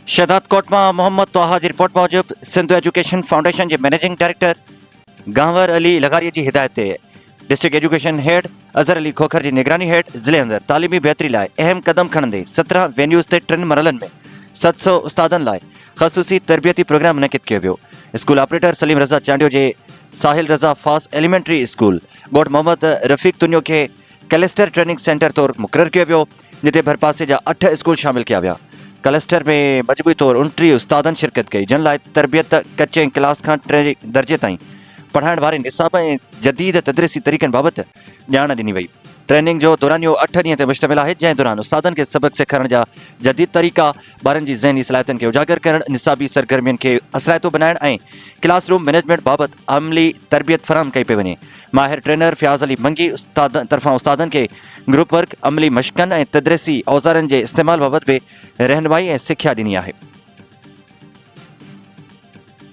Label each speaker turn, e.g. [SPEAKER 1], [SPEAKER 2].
[SPEAKER 1] शहदाद कोट में मोहम्मद तोहा की रिपोर्ट मूजिब सिंध एजुकेशन फाउंडेशन के मैनेजिंग डायरेक्टर गांवर अली लगारी की हिदायत से डिस्ट्रिक्ट एजुकेशन हेड अजहर अली खोखर की निगरानी हेठ ज़िले अंदर तालीमी बेहतरी लाए अहम कदम खणंदे 17 वेन्यूज़ से 3 मरहलन में 700 उस्तादन लाए खसूसी तरबियती प्रोग्राम मुनक़िद किया वियो। स्कूल ऑपरेटर सलीम रज़ा चांडियो के साहिल रज़ा फास एलिमेंट्री स्कूल गोट मोहम्मद रफ़ीक तुनियो के क्लस्टर ट्रेनिंग सेंटर तौर मुक़रर किया वियो, जिते भरपासे जा 8 स्कूल शामिल किया विया। क्लस्टर में मजमूई तौर 29 उस्तादन शिरकत कई, जिन लाइ तरबियत कच्चे क्लास का 3 दर्जे ताईं पढ़ाइण वारे निसाब ऐं जदीद तदरीसी तरीक़नि बाबति ॼाण ॾिनी वई। ट्रेनिंग जो दौरानियो 8 ॾींहं ते मुश्तमिल आहे, जंहिं दौरान उस्तादनि खे सबक़ सेखारण जा जदीद तरीक़ा, ॿारनि जी ज़हनी सलाहियतनि खे उजागर करण, निसाबी सरगर्मियुनि खे असराइतो बनाइण ऐं क्लासरूम मैनेजमेंट बाबति अमली तरबियत फराहम कई पई वञे। माहिर ट्रेनर फ़याज़ अली मंगी तरफ़ां उस्तादनि खे ग्रुप वर्क, अमली मश्क़नि ऐं तदरीसी औज़ारनि जे इस्तेमाल बाबति बि रहनुमाई ऐं सिख्या ॾिनी आहे।